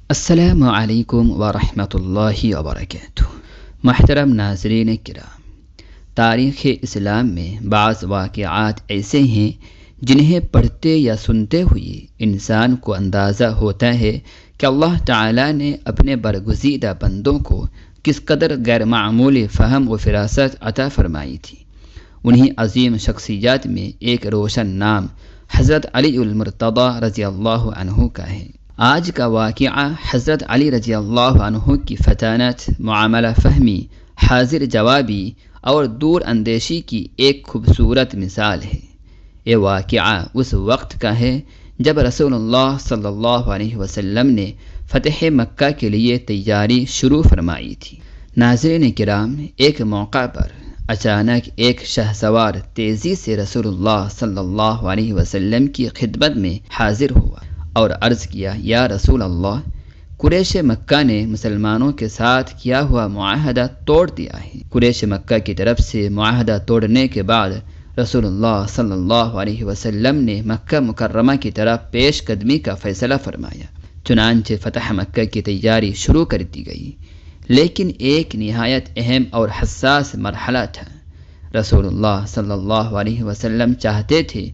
السلام علیکم ورحمۃ اللہ وبرکاتہ۔ محترم ناظرین کرام، تاریخ اسلام میں بعض واقعات ایسے ہیں جنہیں پڑھتے یا سنتے ہوئے انسان کو اندازہ ہوتا ہے کہ اللہ تعالیٰ نے اپنے برگزیدہ بندوں کو کس قدر غیر معمولی فہم و فراست عطا فرمائی تھی۔ انہی عظیم شخصیات میں ایک روشن نام حضرت علی المرتضیٰ رضی اللہ عنہ کا ہے۔ آج کا واقعہ حضرت علی رضی اللہ عنہ کی فطانت، معاملہ فہمی، حاضر جوابی اور دور اندیشی کی ایک خوبصورت مثال ہے۔ یہ واقعہ اس وقت کا ہے جب رسول اللہ صلی اللہ علیہ وسلم نے فتح مکہ کے لیے تیاری شروع فرمائی تھی۔ ناظرین کرام، ایک موقع پر اچانک ایک شہسوار تیزی سے رسول اللہ صلی اللہ علیہ وسلم کی خدمت میں حاضر ہوا اور عرض کیا، یا رسول اللہ، قریش مکہ نے مسلمانوں کے ساتھ کیا ہوا معاہدہ توڑ دیا ہے۔ قریش مکہ کی طرف سے معاہدہ توڑنے کے بعد رسول اللہ صلی اللہ علیہ وسلم نے مکہ مکرمہ کی طرف پیش قدمی کا فیصلہ فرمایا۔ چنانچہ فتح مکہ کی تیاری شروع کر دی گئی، لیکن ایک نہایت اہم اور حساس مرحلہ تھا۔ رسول اللہ صلی اللہ علیہ وسلم چاہتے تھے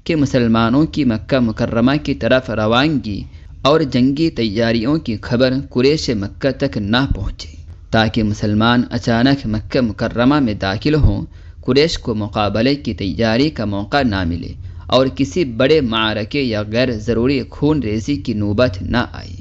کہ مسلمانوں کی مکہ مکرمہ کی طرف روانگی اور جنگی تیاریوں کی خبر قریش مکہ تک نہ پہنچے، تاکہ مسلمان اچانک مکہ مکرمہ میں داخل ہوں، قریش کو مقابلے کی تیاری کا موقع نہ ملے اور کسی بڑے معرکے یا غیر ضروری خون ریزی کی نوبت نہ آئی۔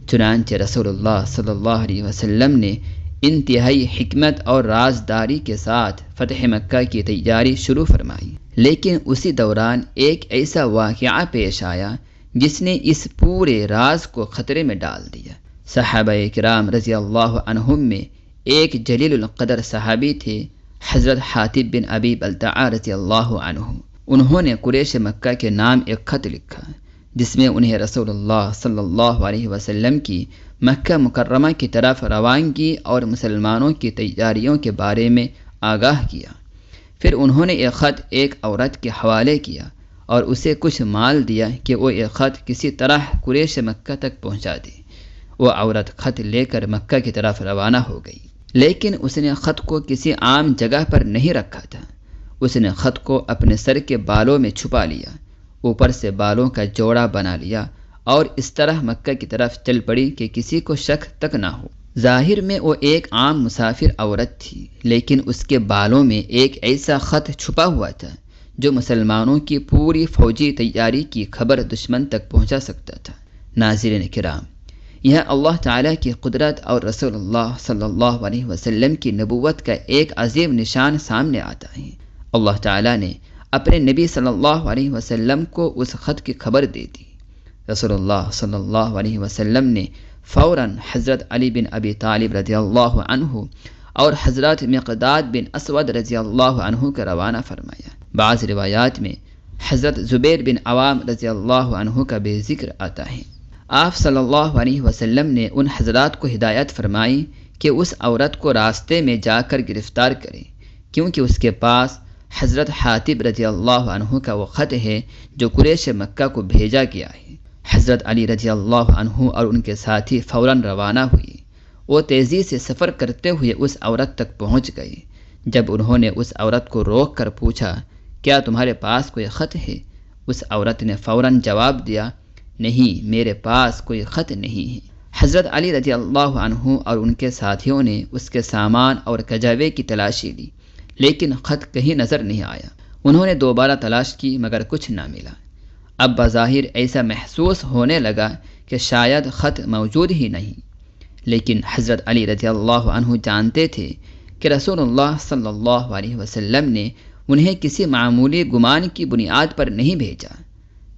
چنانچہ رسول اللہ صلی اللہ علیہ وسلم نے انتہائی حکمت اور رازداری کے ساتھ فتح مکہ کی تیاری شروع فرمائی، لیکن اسی دوران ایک ایسا واقعہ پیش آیا جس نے اس پورے راز کو خطرے میں ڈال دیا۔ صحابہ کرام رضی اللہ عنہم میں ایک جلیل القدر صحابی تھے، حضرت حاتب بن ابی بلتعہ رضی اللہ عنہ۔ انہوں نے قریش مکہ کے نام ایک خط لکھا جس میں انہیں رسول اللہ صلی اللہ علیہ وسلم کی مکہ مکرمہ کی طرف روانگی اور مسلمانوں کی تیاریوں کے بارے میں آگاہ کیا۔ پھر انہوں نے یہ خط ایک عورت کے حوالے کیا اور اسے کچھ مال دیا کہ وہ یہ خط کسی طرح قریش مکہ تک پہنچا دے۔ وہ عورت خط لے کر مکہ کی طرف روانہ ہو گئی، لیکن اس نے خط کو کسی عام جگہ پر نہیں رکھا تھا۔ اس نے خط کو اپنے سر کے بالوں میں چھپا لیا، اوپر سے بالوں کا جوڑا بنا لیا اور اس طرح مکہ کی طرف چل پڑی کہ کسی کو شک تک نہ ہو۔ ظاہر میں وہ ایک عام مسافر عورت تھی، لیکن اس کے بالوں میں ایک ایسا خط چھپا ہوا تھا جو مسلمانوں کی پوری فوجی تیاری کی خبر دشمن تک پہنچا سکتا تھا۔ ناظرین کرام، یہ اللہ تعالیٰ کی قدرت اور رسول اللہ صلی اللہ علیہ وسلم کی نبوت کا ایک عظیم نشان سامنے آتا ہے۔ اللہ تعالیٰ نے اپنے نبی صلی اللہ علیہ وسلم کو اس خط کی خبر دے دی۔ رسول اللہ صلی اللہ علیہ وسلم نے فوراً حضرت علی بن ابی طالب رضی اللہ عنہ اور حضرت مقداد بن اسود رضی اللہ عنہ کا روانہ فرمایا۔ بعض روایات میں حضرت زبیر بن عوام رضی اللہ عنہ کا بھی ذکر آتا ہے۔ آپ صلی اللہ علیہ وسلم نے ان حضرات کو ہدایت فرمائی کہ اس عورت کو راستے میں جا کر گرفتار کریں، کیونکہ اس کے پاس حضرت حاتب رضی اللہ عنہ کا وہ خط ہے جو قریش مکہ کو بھیجا گیا ہے۔ حضرت علی رضی اللہ عنہ اور ان کے ساتھی فوراً روانہ ہوئے۔ وہ تیزی سے سفر کرتے ہوئے اس عورت تک پہنچ گئے۔ جب انہوں نے اس عورت کو روک کر پوچھا، کیا تمہارے پاس کوئی خط ہے؟ اس عورت نے فوراً جواب دیا، نہیں، میرے پاس کوئی خط نہیں ہے۔ حضرت علی رضی اللہ عنہ اور ان کے ساتھیوں نے اس کے سامان اور کجاوے کی تلاشی لی، لیکن خط کہیں نظر نہیں آیا۔ انہوں نے دوبارہ تلاش کی مگر کچھ نہ ملا۔ اب بظاہر ایسا محسوس ہونے لگا کہ شاید خط موجود ہی نہیں، لیکن حضرت علی رضی اللہ عنہ جانتے تھے کہ رسول اللہ صلی اللہ علیہ وسلم نے انہیں کسی معمولی گمان کی بنیاد پر نہیں بھیجا۔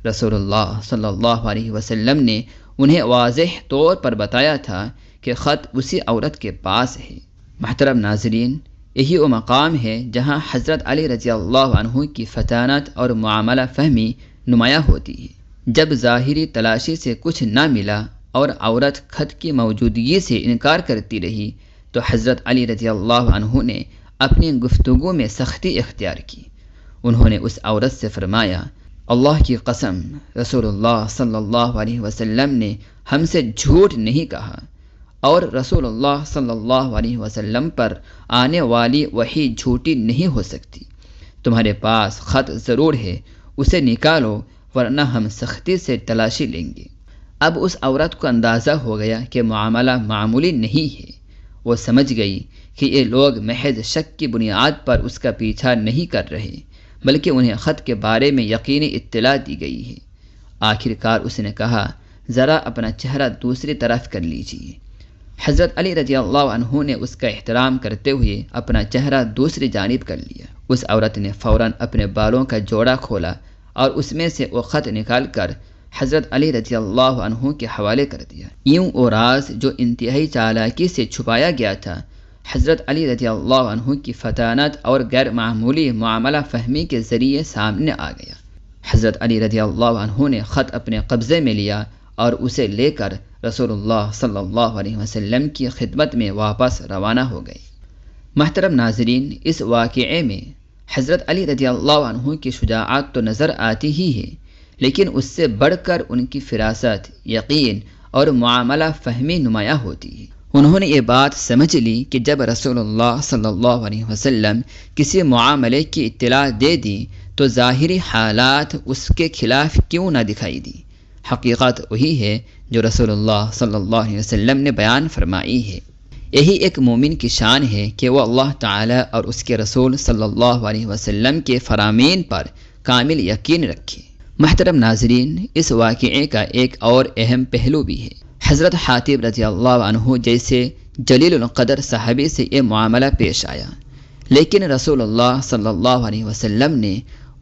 رسول اللہ صلی اللہ علیہ وسلم نے انہیں واضح طور پر بتایا تھا کہ خط اسی عورت کے پاس ہے۔ محترم ناظرین، یہی وہ مقام ہے جہاں حضرت علی رضی اللہ عنہ کی فطانت اور معاملہ فہمی نمایاں ہوتی ہے۔ جب ظاہری تلاشی سے کچھ نہ ملا اور عورت خط کی موجودگی سے انکار کرتی رہی تو حضرت علی رضی اللہ عنہ نے اپنی گفتگو میں سختی اختیار کی۔ انہوں نے اس عورت سے فرمایا، اللہ کی قسم رسول اللہ صلی اللہ علیہ وسلم نے ہم سے جھوٹ نہیں کہا، اور رسول اللہ صلی اللہ علیہ وسلم پر آنے والی وحی جھوٹی نہیں ہو سکتی۔ تمہارے پاس خط ضرور ہے، اسے نکالو ورنہ ہم سختی سے تلاشی لیں گے۔ اب اس عورت کو اندازہ ہو گیا کہ معاملہ معمولی نہیں ہے۔ وہ سمجھ گئی کہ یہ لوگ محض شک کی بنیاد پر اس کا پیچھا نہیں کر رہے، بلکہ انہیں خط کے بارے میں یقینی اطلاع دی گئی ہے۔ آخر کار اس نے کہا، ذرا اپنا چہرہ دوسری طرف کر لیجیے۔ حضرت علی رضی اللہ عنہ نے اس کا احترام کرتے ہوئے اپنا چہرہ دوسری جانب کر لیا۔ اس عورت نے فوراً اپنے بالوں کا جوڑا کھولا اور اس میں سے وہ خط نکال کر حضرت علی رضی اللہ عنہ کے حوالے کر دیا۔ یوں وہ راز جو انتہائی چالاکی سے چھپایا گیا تھا، حضرت علی رضی اللہ عنہ کی فطانت اور غیر معمولی معاملہ فہمی کے ذریعے سامنے آ گیا۔ حضرت علی رضی اللہ عنہ نے خط اپنے قبضے میں لیا اور اسے لے کر رسول اللہ صلی اللہ علیہ وسلم کی خدمت میں واپس روانہ ہو گئے۔ محترم ناظرین، اس واقعے میں حضرت علی رضی اللہ عنہ کی شجاعت تو نظر آتی ہی ہے، لیکن اس سے بڑھ کر ان کی فراست، یقین اور معاملہ فہمی نمایاں ہوتی ہے۔ انہوں نے یہ بات سمجھ لی کہ جب رسول اللہ صلی اللہ علیہ وسلم کسی معاملے کی اطلاع دے دی تو ظاہری حالات اس کے خلاف کیوں نہ دکھائی دی۔ حقیقت وہی ہے جو رسول اللہ صلی اللہ علیہ وسلم نے بیان فرمائی ہے۔ یہی ایک مومن کی شان ہے کہ وہ اللہ تعالی اور اس کے رسول صلی اللہ علیہ وسلم کے فرامین پر کامل یقین رکھے۔ محترم ناظرین، اس واقعے کا ایک اور اہم پہلو بھی ہے۔ حضرت حاتب رضی اللہ عنہ جیسے جلیل القدر صحابی سے یہ معاملہ پیش آیا، لیکن رسول اللہ صلی اللہ علیہ وسلم نے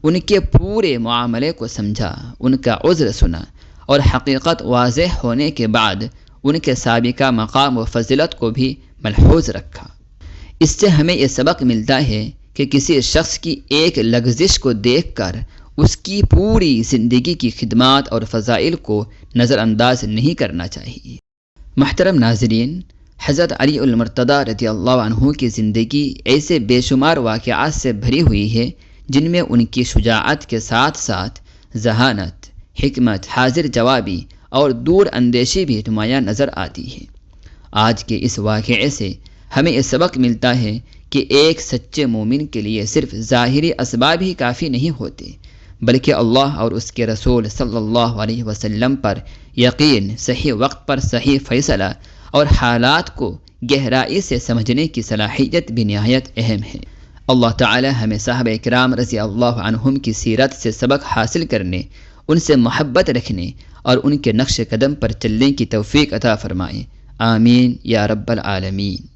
ان کے پورے معاملے کو سمجھا، ان کا عذر سنا اور حقیقت واضح ہونے کے بعد ان کے سابقہ مقام و فضیلت کو بھی ملحوظ رکھا۔ اس سے ہمیں یہ سبق ملتا ہے کہ کسی شخص کی ایک لغزش کو دیکھ کر اس کی پوری زندگی کی خدمات اور فضائل کو نظر انداز نہیں کرنا چاہیے۔ محترم ناظرین، حضرت علی المرتضیٰ رضی اللہ عنہ کی زندگی ایسے بے شمار واقعات سے بھری ہوئی ہے جن میں ان کی شجاعت کے ساتھ ساتھ ذہانت، حکمت، حاضر جوابی اور دور اندیشی بھی نمایاں نظر آتی ہے۔ آج کے اس واقعے سے ہمیں یہ سبق ملتا ہے کہ ایک سچے مومن کے لیے صرف ظاہری اسباب ہی کافی نہیں ہوتے، بلکہ اللہ اور اس کے رسول صلی اللہ علیہ وسلم پر یقین، صحیح وقت پر صحیح فیصلہ اور حالات کو گہرائی سے سمجھنے کی صلاحیت بھی نہایت اہم ہے۔ اللہ تعالی ہمیں صحابہ کرام رضی اللہ عنہم کی سیرت سے سبق حاصل کرنے، ان سے محبت رکھنے اور ان کے نقش قدم پر چلنے کی توفیق عطا فرمائے۔ آمین یا رب العالمین۔